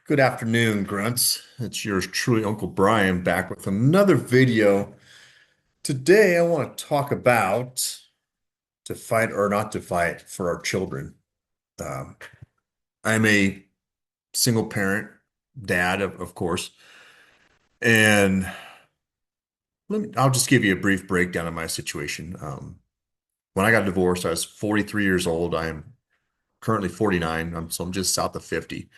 Good afternoon, Grunts. It's yours truly, Uncle Brian, back with another video. Today, I want to talk about to fight or not to fight for our children. Um, I'm a single parent, dad, of course, and I'll just give you a brief breakdown of my situation. When I got divorced, I was 43 years old. I am currently 49, so I'm just south of 50.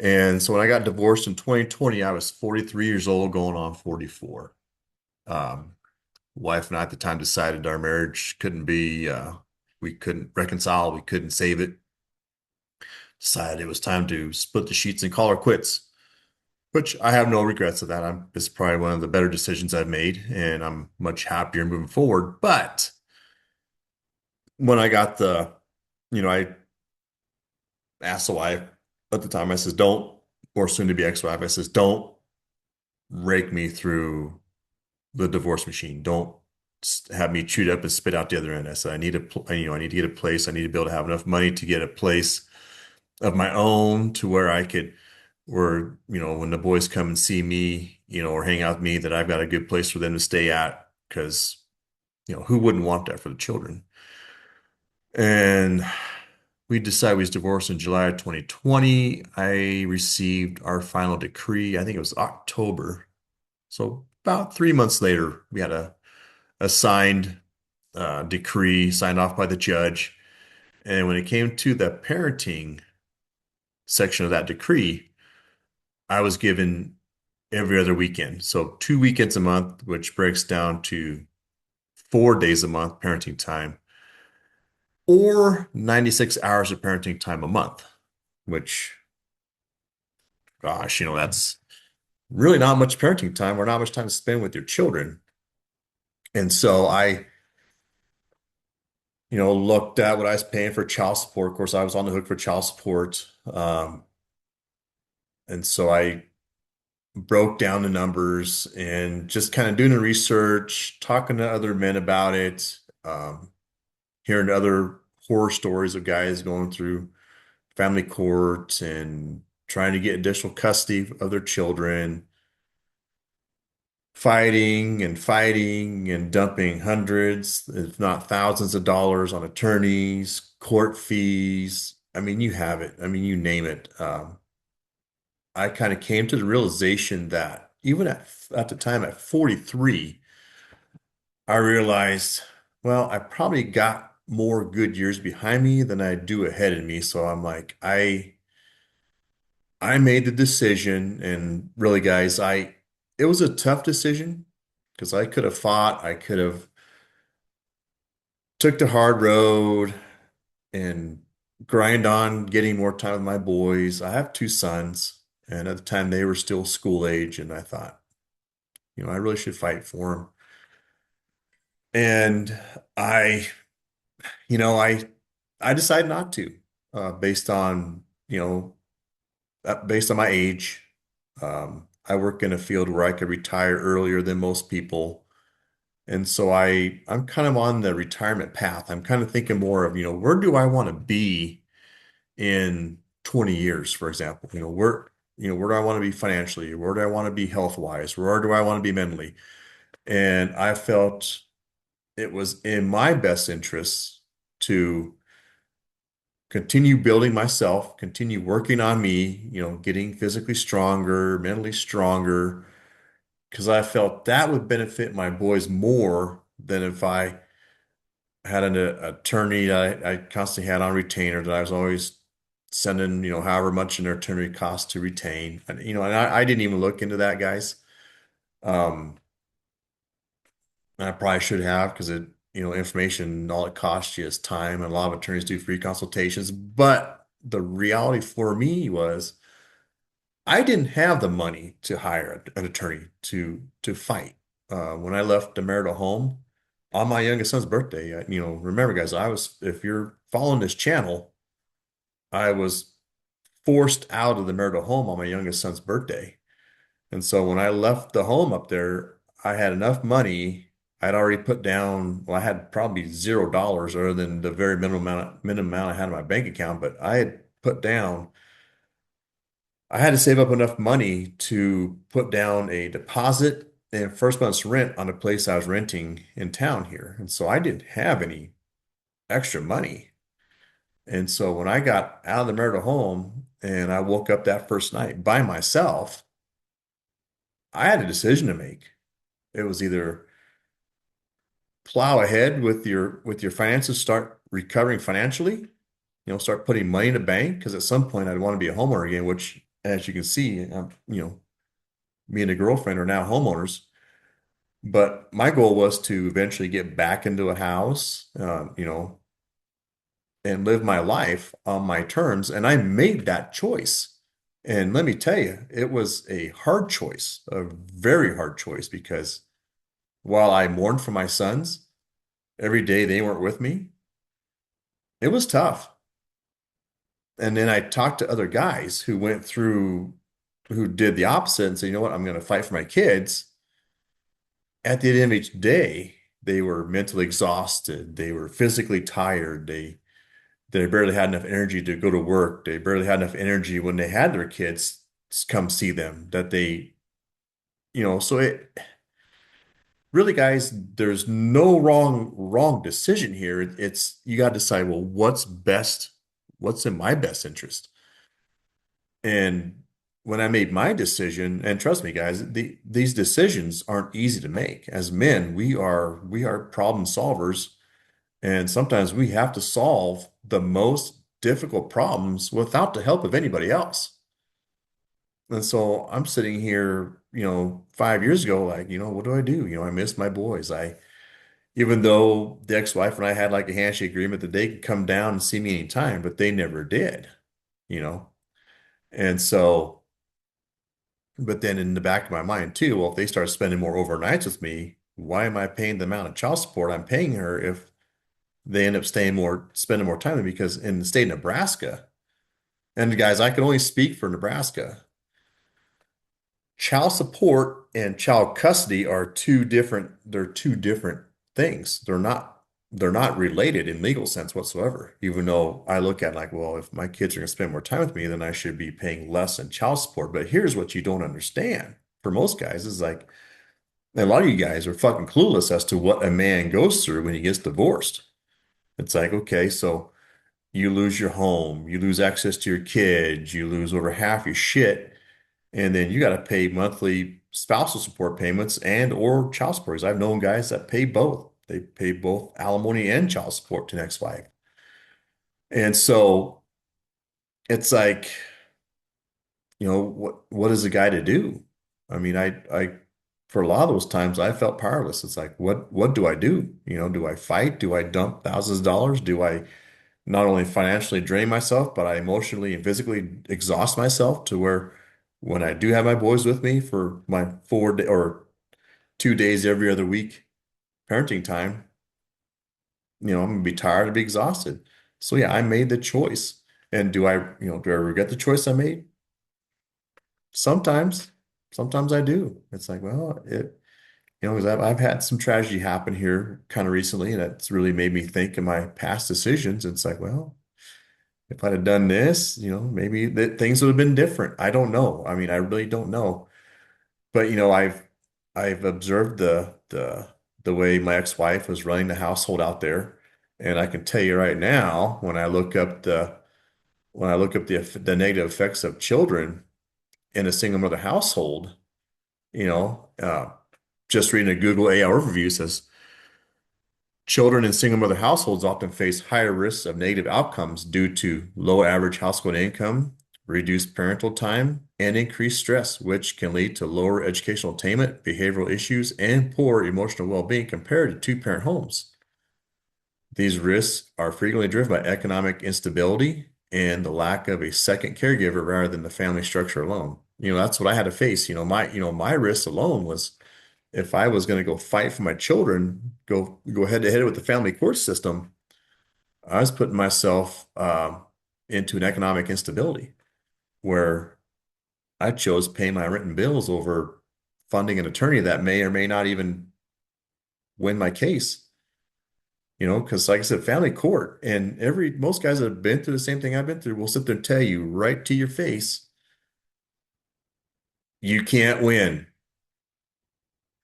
And so when I got divorced in 2020, I was 43 years old, going on 44. Um, Wife and I at the time decided our marriage couldn't be, we couldn't reconcile, we couldn't save it. Decided it was time to split the sheets and call her quits, which I have no regrets of that. It's probably one of the better decisions I've made, and I'm much happier moving forward. But when I got I asked the wife at the time, I says, don't, or soon to be ex-wife, I says, don't rake me through the divorce machine. Don't have me chewed up and spit out the other end. I said, I need to get a place. I need to be able to have enough money to get a place of my own to where when the boys come and see me, or hang out with me, that I've got a good place for them to stay at. Because, who wouldn't want that for the children? And we decided we was divorced in July of 2020. I received our final decree. I think it was October. So about 3 months later, we had a signed decree signed off by the judge. And when it came to the parenting section of that decree, I was given every other weekend. So 2 weekends a month, which breaks down to 4 days a month parenting time, or 96 hours of parenting time a month, which, gosh, that's really not much parenting time or not much time to spend with your children. And so I, looked at what I was paying for child support. Of course, I was on the hook for child support. And so I broke down the numbers and just kind of doing the research, talking to other men about it, hearing other horror stories of guys going through family court and trying to get additional custody of their children, fighting and dumping hundreds, if not thousands of dollars on attorneys, court fees. I mean, you have it. I mean, you name it. I kind of came to the realization that even at the time at 43, I realized, well, I probably got more good years behind me than I do ahead of me. So I'm like, I made the decision, and really, guys, I it was a tough decision because I could have fought, I could have took the hard road and grind on getting more time with my boys. I have two sons, and at the time they were still school age, and I thought, I really should fight for them. And I, you know, I decided not to, based on, based on my age. I work in a field where I could retire earlier than most people. And so I'm kind of on the retirement path. I'm kind of thinking more of, where do I want to be in 20 years, for example? Where do I want to be financially? Where do I want to be health-wise? Where do I want to be mentally? And I felt it was in my best interests to continue building myself, continue working on me, getting physically stronger, mentally stronger, because I felt that would benefit my boys more than if I had an attorney I constantly had on retainer that I was always sending, however much an attorney costs to retain. And, and I didn't even look into that, guys. Um, and I probably should have because information, all it costs you is time, and a lot of attorneys do free consultations. But the reality for me was I didn't have the money to hire an attorney to fight. When I left the marital home on my youngest son's birthday, remember, guys, if you're following this channel, I was forced out of the marital home on my youngest son's birthday. And so when I left the home up there, I had enough money. I'd already put down, well, I had probably $0 other than the very minimum amount I had in my bank account, but I had put down I had to save up enough money to put down a deposit and first month's rent on a place I was renting in town here. And so I didn't have any extra money. And so when I got out of the marital home and I woke up that first night by myself, I had a decision to make. It was either plow ahead with your finances, start recovering financially, start putting money in the bank, because at some point I'd want to be a homeowner again, which as you can see, me and a girlfriend are now homeowners. But my goal was to eventually get back into a house, and live my life on my terms. And I made that choice. And let me tell you, it was a hard choice, a very hard choice, because while I mourned for my sons, every day they weren't with me, it was tough. And then I talked to other guys who did the opposite and said, you know what, I'm going to fight for my kids. At the end of each day, they were mentally exhausted. They were physically tired. They barely had enough energy to go to work. They barely had enough energy when they had their kids come see them, that so it really, guys, there's no wrong decision here. It's you got to decide, well, what's best, what's in my best interest. And when I made my decision, and trust me, guys, these decisions aren't easy to make. As men, we are problem solvers, and sometimes we have to solve the most difficult problems without the help of anybody else. And so I'm sitting here, 5 years ago, like, what do I do? I miss my boys. Even though the ex-wife and I had like a handshake agreement that they could come down and see me anytime, but they never did, you know? And so, but then in the back of my mind too, well, if they start spending more overnights with me, why am I paying the amount of child support I'm paying her if they end up spending more time with me? Because in the state of Nebraska, and guys, I can only speak for Nebraska. Child support and child custody are they're two different things. They're not related in legal sense whatsoever. Even though I look at like, well, if my kids are going to spend more time with me, then I should be paying less in child support. But here's what you don't understand. For most guys, is like a lot of you guys are fucking clueless as to what a man goes through when he gets divorced. It's like, okay, so you lose your home, you lose access to your kids, you lose over half your shit, and then you got to pay monthly spousal support payments and or child support. I've known guys that pay both. They pay both alimony and child support to an ex-wife. And so it's like, what is a guy to do? I mean, I for a lot of those times I felt powerless. It's like, what do I do? Do I fight? Do I dump thousands of dollars? Do I not only financially drain myself, but I emotionally and physically exhaust myself to where when I do have my boys with me for my 4 day or 2 days every other week parenting time, I'm gonna be tired and be exhausted. So yeah, I made the choice. And do I regret the choice I made? Sometimes, sometimes I do. It's like, well, because I've had some tragedy happen here kind of recently, and it's really made me think in my past decisions. It's like, well, if I'd have done this, maybe that things would have been different. I don't know. I mean, I really don't know. But I've observed the way my ex-wife was running the household out there, and I can tell you right now, when I look up the negative effects of children in a single mother household, you know, uh, just reading a Google AI overview says children in single mother households often face higher risks of negative outcomes due to low average household income, reduced parental time, and increased stress, which can lead to lower educational attainment, behavioral issues, and poor emotional well-being compared to two-parent homes. These risks are frequently driven by economic instability and the lack of a second caregiver rather than the family structure alone. That's what I had to face. My risk alone was if I was going to go fight for my children, go head to head with the family court system, I was putting myself into an economic instability where I chose paying my rent and bills over funding an attorney that may or may not even win my case. Because like I said, family court and most guys that have been through the same thing I've been through will sit there and tell you right to your face, You can't win.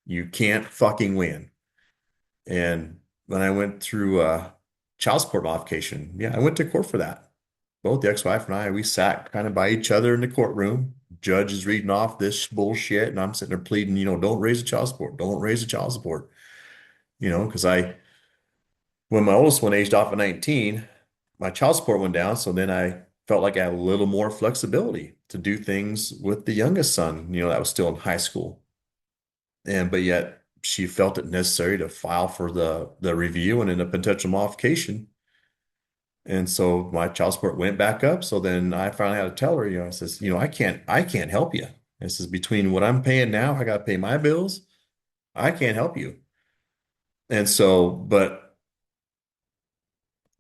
You can't fucking win. And when I went through child support modification, yeah, I went to court for that. Both the ex-wife and I, we sat kind of by each other in the courtroom. Judge is reading off this bullshit, and I'm sitting there pleading, don't raise the child support. Don't raise the child support. Because when my oldest one aged off at 19, my child support went down. So then I felt like I had a little more flexibility to do things with the youngest son, that was still in high school. But yet she felt it necessary to file for the review and then a potential modification. And so my child support went back up. So then I finally had to tell her, I says, I can't help you. This is between what I'm paying now, I got to pay my bills. I can't help you. And so, but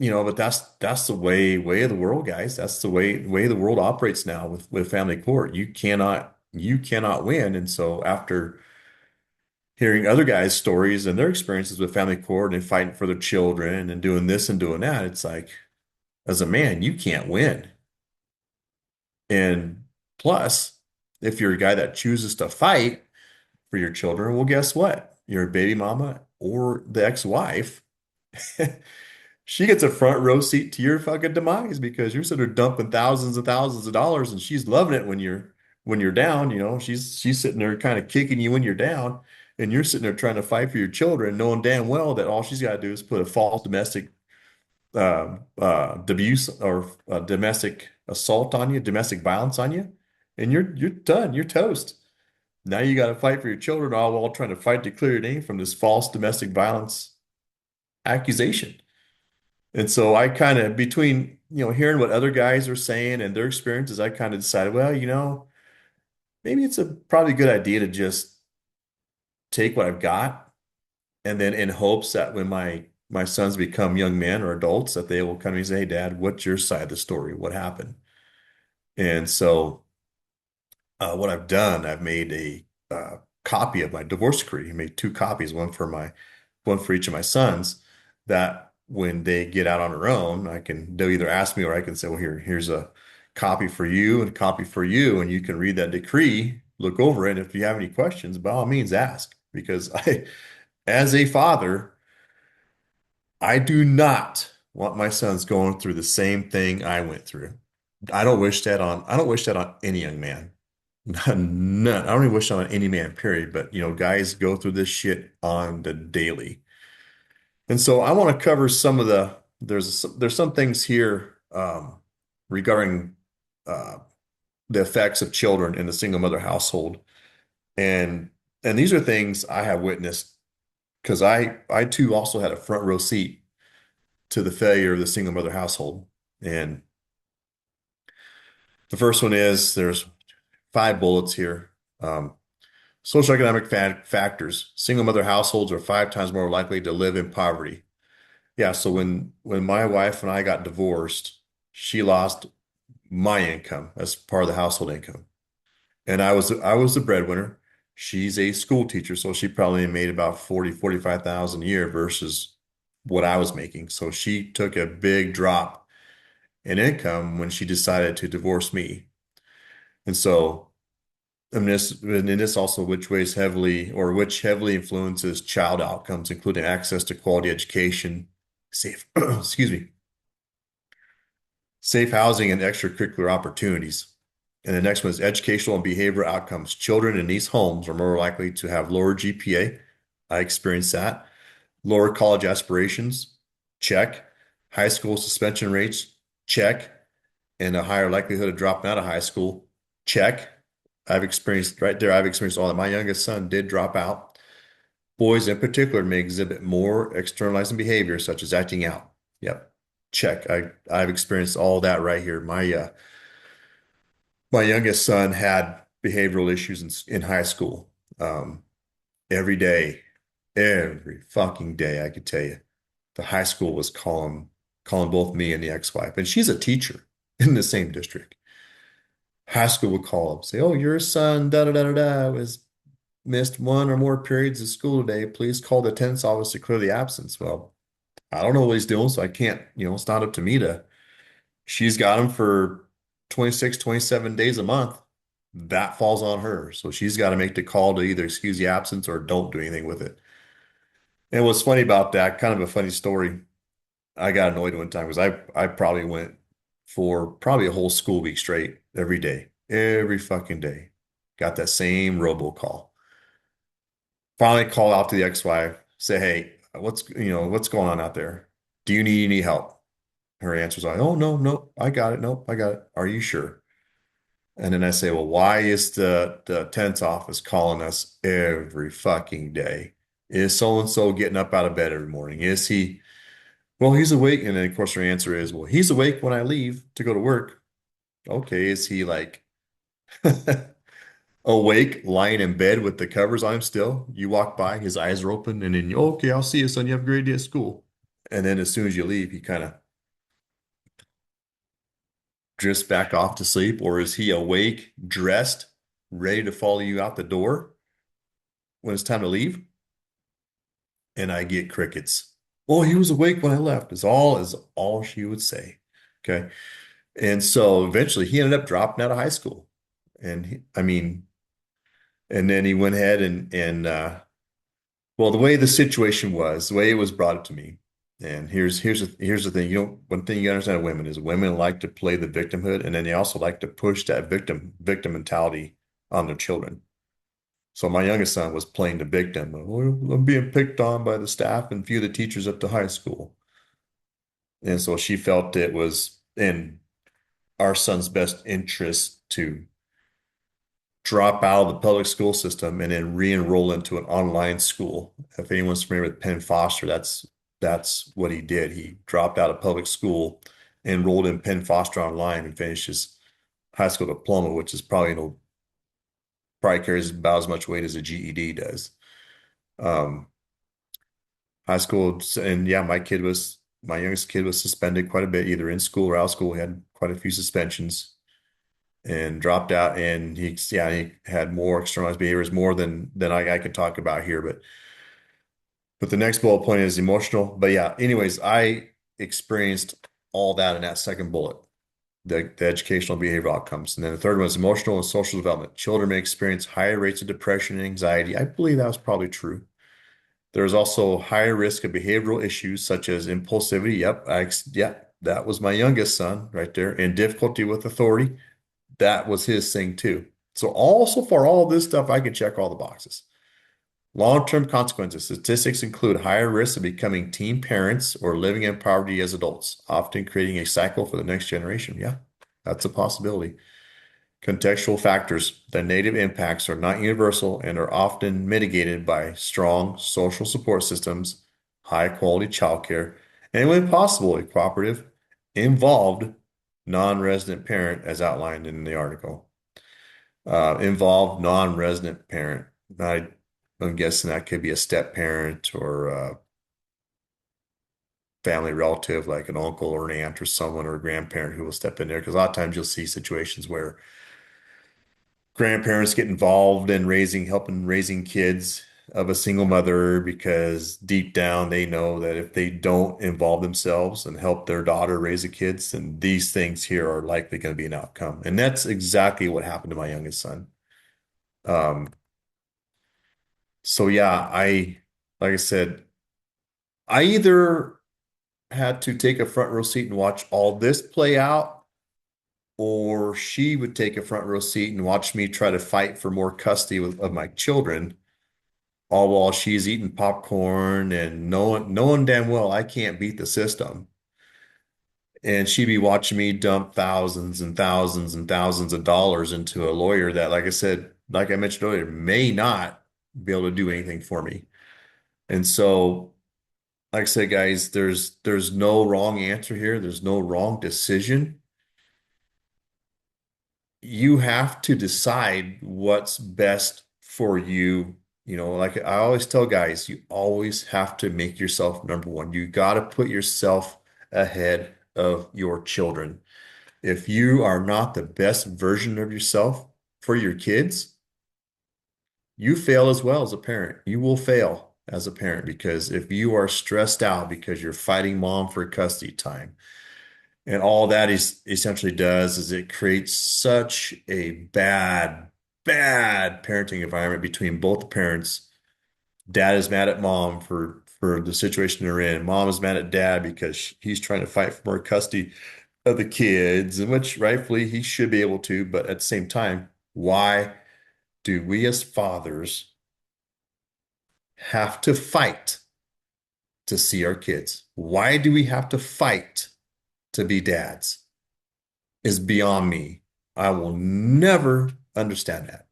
that's the way of the world, guys. That's the way the world operates now with family court. You cannot win. And so after hearing other guys' stories and their experiences with family court and fighting for their children and doing this and doing that, it's like, as a man, you can't win. And plus, if you're a guy that chooses to fight for your children, well, guess what? Your baby mama or the ex-wife, she gets a front row seat to your fucking demise because you're sitting there dumping thousands and thousands of dollars, and she's loving it when you're down. She's sitting there kind of kicking you when you're down, and you're sitting there trying to fight for your children, knowing damn well that all she's got to do is put a false domestic abuse or domestic assault on you, domestic violence on you, and you're done. You're toast. Now you got to fight for your children all while trying to fight to clear your name from this false domestic violence accusation. And so I kind of between, hearing what other guys are saying and their experiences, I kind of decided, well, maybe it's a probably good idea to just take what I've got and then in hopes that when my sons become young men or adults, that they will come and say, hey, Dad, what's your side of the story? What happened? And so what I've done, I've made a copy of my divorce decree. I made two copies, one for each of my sons, that when they get out on their own, they'll either ask me or I can say, well, here's a copy for you and a copy for you, and you can read that decree, look over it. If you have any questions, by all means ask, because as a father, I do not want my sons going through the same thing I went through. I don't wish that on any young man. None. I don't even wish that on any man, period. But guys go through this shit on the daily. And so I want to cover some of there's some things here regarding uh, the effects of children in the single mother household. And these are things I have witnessed because I too also had a front row seat to the failure of the single mother household. And the first one is there's five bullets here. Socioeconomic factors. Single mother households are five times more likely to live in poverty. Yeah, so when my wife and I got divorced, she lost my income as part of the household income. And I was the breadwinner. She's a school teacher, so she probably made about 45,000 a year versus what I was making. So she took a big drop in income when she decided to divorce me. And so and this also which heavily influences child outcomes, including access to quality education, safe, excuse me, safe housing and extracurricular opportunities. And the next one is educational and behavioral outcomes. Children in these homes are more likely to have lower GPA. I experienced that. Lower college aspirations, check. High school suspension rates, check. And a higher likelihood of dropping out of high school, check. I've experienced all that. My youngest son did drop out. Boys in particular may exhibit more externalizing behavior, such as acting out. Yep. Check. I've experienced all that right here. My youngest son had behavioral issues in high school. Um, every day, every fucking day, I could tell you, the high school was calling both me and the ex-wife, and she's a teacher in the same district. High school would call him, say, "Oh, your son, da da da da da, was missed one or more periods of school today. Please call the attendance office to clear the absence." Well, I don't know what he's doing, so I can't, it's not up to me to. She's got him for 26, 27 days a month. that falls on her. So she's got to make the call to either excuse the absence or don't do anything with it. And what's funny about that, kind of a funny story, I got annoyed one time because I probably went for probably a whole school week straight every day, every fucking day. Got that same robocall. Finally call out to the ex-wife, say, hey, what's going on out there? Do you need any help? Her answer's like, oh, no, no, I got it. Nope, I got it. Are you sure? And then I say, well, why is the tenant's office calling us every fucking day? Is so and so getting up out of bed every morning? Is he, well, he's awake. And then, of course, her answer is, well, he's awake when I leave to go to work. Okay, is he like awake, lying in bed with the covers on him still? You walk by, his eyes are open, and then, okay, I'll see you, son. You have a great day at school. And then as soon as you leave, he kind of drifts back off to sleep, or is he awake, dressed, ready to follow you out the door when it's time to leave? And I get crickets. Oh, he was awake when I left, is all she would say. Okay. And so eventually he ended up dropping out of high school. And I mean, and then he went ahead and well, the way the situation was, the way it was brought up to me, and here's the thing. One thing you gotta understand of women is women like to play the victimhood, and then they also like to push that victim mentality on their children. So my youngest son was playing the victim. "Oh, I'm being picked on by the staff and a few of the teachers at the high school." And so she felt it was in our son's best interest to drop out of the public school system and then re-enroll into an online school. If anyone's familiar with Penn Foster, that's what he did. He dropped out of public school, enrolled in Penn Foster online, and finished his high school diploma, which is probably carries about as much weight as a GED does. Um, High school, and yeah, my youngest kid was suspended quite a bit, either in school or out of school. He had quite a few suspensions and dropped out, and he had more externalized behaviors, more than I could talk about here. But the next bullet point is emotional. But yeah, anyways, I experienced all that in that second bullet, the educational behavioral outcomes. And then the third one is emotional and social development. Children may experience higher rates of depression and anxiety. I believe that was probably true. There's also higher risk of behavioral issues such as impulsivity. Yeah, that was my youngest son right there. And difficulty with authority. That was his thing too. So also for all of this stuff, I can check all the boxes. Long-term consequences. Statistics include higher risk of becoming teen parents or living in poverty as adults, often creating a cycle for the next generation. Yeah, that's a possibility. Contextual factors. The negative impacts are not universal and are often mitigated by strong social support systems, high quality childcare, and when possible, a cooperative, involved non-resident parent as outlined in the article. Involved non-resident parent. I'm guessing that could be a step parent or a family relative like an uncle or an aunt or someone or a grandparent who will step in there. Because a lot of times you'll see situations where grandparents get involved in helping raising kids of a single mother because deep down they know that if they don't involve themselves and help their daughter raise the kids, then these things here are likely going to be an outcome. And that's exactly what happened to my youngest son. Um, so yeah, like I said, I either had to take a front row seat and watch all this play out, or she would take a front row seat and watch me try to fight for more custody of my children, all while she's eating popcorn and knowing damn well I can't beat the system. And she'd be watching me dump thousands and thousands and thousands of dollars into a lawyer that, like I said, like I mentioned earlier, may not be able to do anything for me. And so, like I said, guys, there's no wrong answer here. There's no wrong decision. You have to decide what's best for you. Like I always tell guys, you always have to make yourself number one. You got to put yourself ahead of your children. If you are not the best version of yourself for your kids, you fail as well as a parent. You will fail as a parent because if you are stressed out because you're fighting mom for custody time, And all that is essentially does is it creates such a bad parenting environment between both the parents. Dad is mad at mom for the situation they're in. Mom is mad at dad because he's trying to fight for more custody of the kids, and which rightfully he should be able to, but at the same time, why do we as fathers have to fight to see our kids? Why do we have to fight to be dads? Is beyond me. I will never understand that.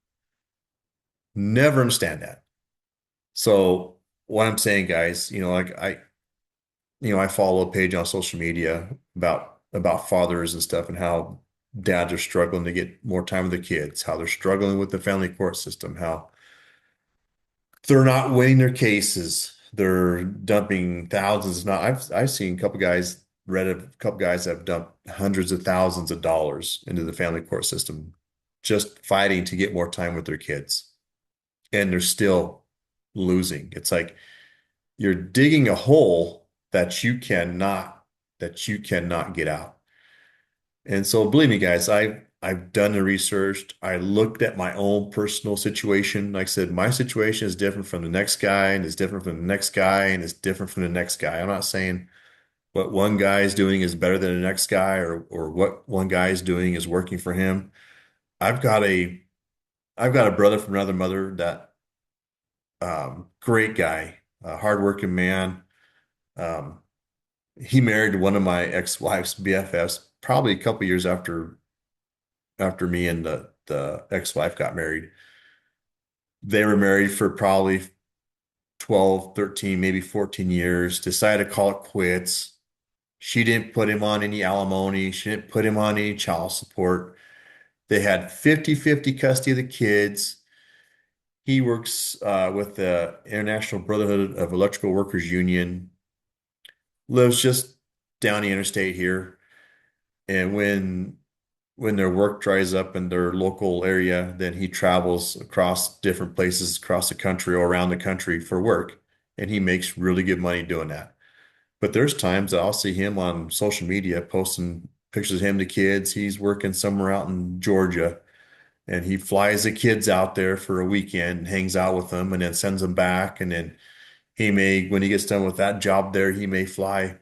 Never understand that. So what I'm saying, guys, I follow a page on social media about fathers and stuff and how dads are struggling to get more time with the kids, how they're struggling with the family court system, how they're not winning their cases. They're dumping thousands. Not I've seen a couple guys, read a couple guys that have dumped hundreds of thousands of dollars into the family court system, just fighting to get more time with their kids, and they're still losing. It's like you're digging a hole that you cannot get out. And so believe me, guys, I've done the research. I looked at my own personal situation. Like I said, my situation is different from the next guy, and it's different from the next guy, and it's different from the next guy. I'm not saying what one guy is doing is better than the next guy, or what one guy is doing is working for him. I've got a I've got a brother from another mother that great guy, a hardworking man. Um, he married one of my ex-wife's BFFs probably a couple years after me and the ex-wife got married. They were married for probably 12, 13, maybe 14 years, decided to call it quits. She didn't put him on any alimony. She didn't put him on any child support. They had 50-50 custody of the kids. He works with the International Brotherhood of Electrical Workers Union, lives just down the interstate here. And when their work dries up in their local area, then he travels across different places across the country or around the country for work. And he makes really good money doing that. But there's times that I'll see him on social media posting pictures of him and the kids. He's working somewhere out in Georgia, and he flies the kids out there for a weekend and hangs out with them and then sends them back. And then when he gets done with that job there, he may fly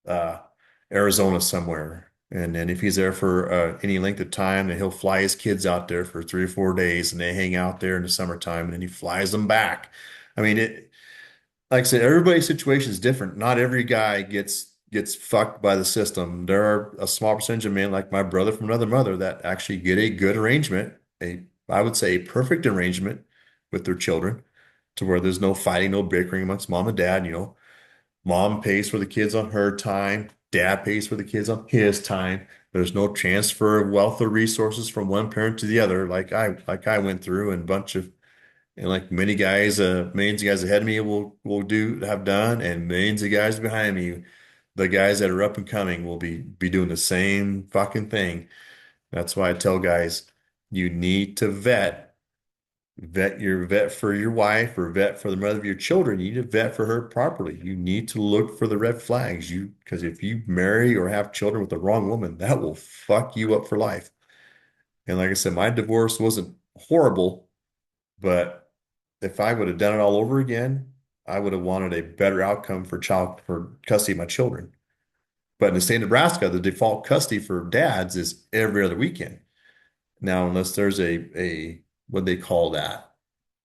uh, Arizona somewhere. And then if he's there for any length of time, then he'll fly his kids out there for 3 or 4 days, and they hang out there in the summertime, and then he flies them back. I mean, like I said, everybody's situation is different. Not every guy gets fucked by the system. There are a small percentage of men like my brother from another mother that actually get a good arrangement, I would say a perfect arrangement with their children, to where there's no fighting, no bickering amongst mom and dad. Mom pays for the kids on her time. Dad pays for the kids on his time. There's no transfer of wealth or resources from one parent to the other, like I went through, and like many guys, millions of guys ahead of me will have done, and millions of guys behind me, the guys that are up and coming will be doing the same fucking thing. That's why I tell guys, you need to vet for your wife or vet for the mother of your children. You need to vet for her properly. You need to look for the red flags. Because if you marry or have children with the wrong woman, that will fuck you up for life. And like I said, my divorce wasn't horrible, but if I would have done it all over again, I would have wanted a better outcome for custody of my children. But in the state of Nebraska, the default custody for dads is every other weekend. Now, unless there's a what they call that,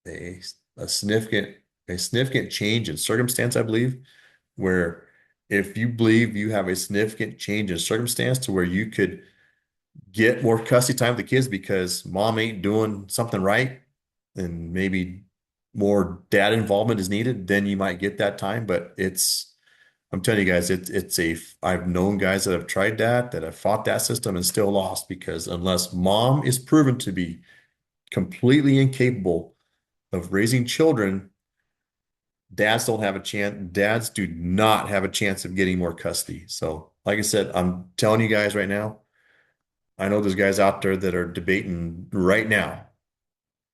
a a significant a significant change in circumstance, I believe, where if you believe you have a significant change in circumstance to where you could get more custody time with the kids because mom ain't doing something right, and maybe more dad involvement is needed, then you might get that time. But I'm telling you guys, I've known guys that have tried that have fought that system and still lost, because unless mom is proven to be completely incapable of raising children, dads don't have a chance. Dads do not have a chance of getting more custody. So, like I said, I'm telling you guys right now, I know there's guys out there that are debating right now,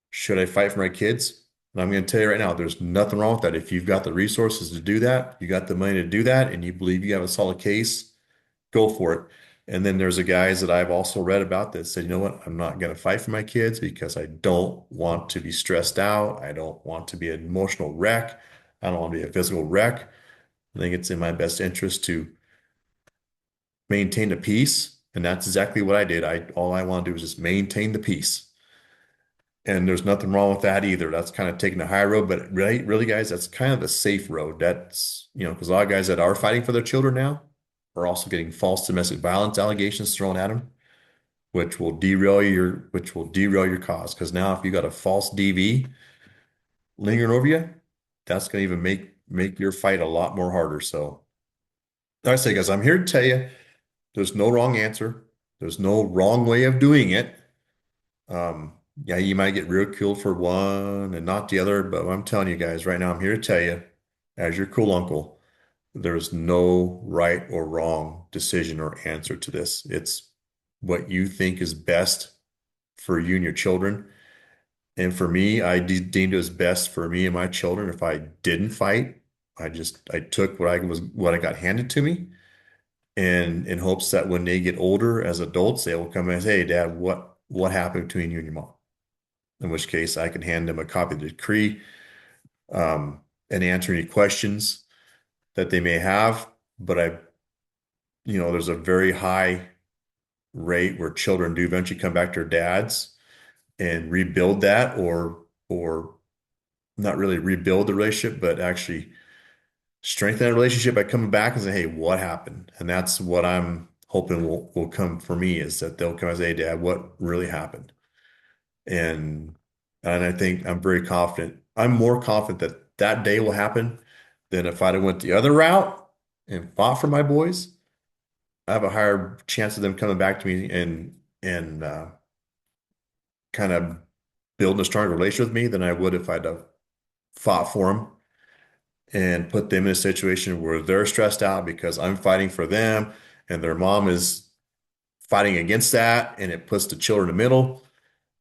should I fight for my kids? And I'm going to tell you right now, there's nothing wrong with that. If you've got the resources to do that, you got the money to do that, and you believe you have a solid case, go for it. And then there's the guys that I've also read about that said, you know what, I'm not going to fight for my kids because I don't want to be stressed out. I don't want to be an emotional wreck. I don't want to be a physical wreck. I think it's in my best interest to maintain the peace. And that's exactly what I did. All I want to do is just maintain the peace. And there's nothing wrong with that either. That's kind of taking the high road, but really, guys, that's kind of the safe road. That's, because a lot of guys that are fighting for their children now are also getting false domestic violence allegations thrown at them, which will derail your cause. Because now, if you got a false DV lingering over you, that's going to even make your fight a lot more harder. So, like I say, guys, I'm here to tell you, there's no wrong answer. There's no wrong way of doing it. Yeah, you might get ridiculed for one and not the other, but I'm telling you guys right now, I'm here to tell you, as your cool uncle, there's no right or wrong decision or answer to this. It's what you think is best for you and your children. And for me, deemed it was best for me and my children if I didn't fight. I took what I got handed to me, and in hopes that when they get older as adults, they will come and say, "Hey, Dad, what happened between you and your mom?" In which case I can hand them a copy of the decree, and answer any questions that they may have. But there's a very high rate where children do eventually come back to their dads and rebuild that, or not really rebuild the relationship, but actually strengthen that relationship by coming back and say, "Hey, what happened?" And that's what I'm hoping will come for me, is that they'll come and say, "Hey, Dad, what really happened?" And and I think I'm very confident. I'm more confident that that day will happen than if I'd have went the other route and fought for my boys. I have a higher chance of them coming back to me and kind of building a stronger relationship with me than I would if I'd have fought for them and put them in a situation where they're stressed out because I'm fighting for them and their mom is fighting against that, and it puts the children in the middle.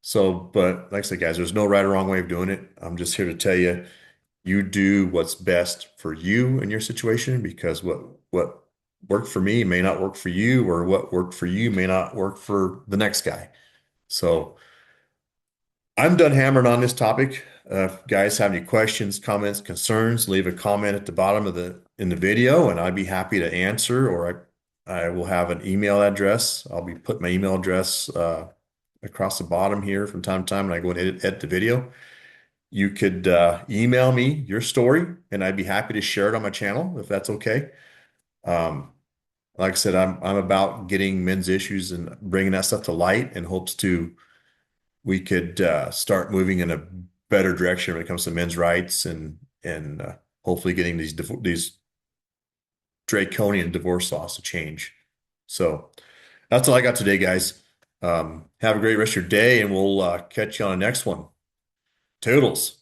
So, but like I said, guys, there's no right or wrong way of doing it. I'm just here to tell you, you do what's best for you in your situation, because what worked for me may not work for you, or what worked for you may not work for the next guy. So I'm done hammering on this topic. If you guys have any questions, comments, concerns, leave a comment at the bottom of the video, and I'd be happy to answer. Or I will have an email address. I'll be putting my email address across the bottom here from time to time when I go and edit the video. You could email me your story, and I'd be happy to share it on my channel if that's okay. Um, like I said, I'm about getting men's issues and bringing that stuff to light, in hopes to we could start moving in a better direction when it comes to men's rights, and hopefully getting these draconian divorce laws to change. So that's all I got today, guys. Have a great rest of your day, and we'll catch you on the next one. Toodles.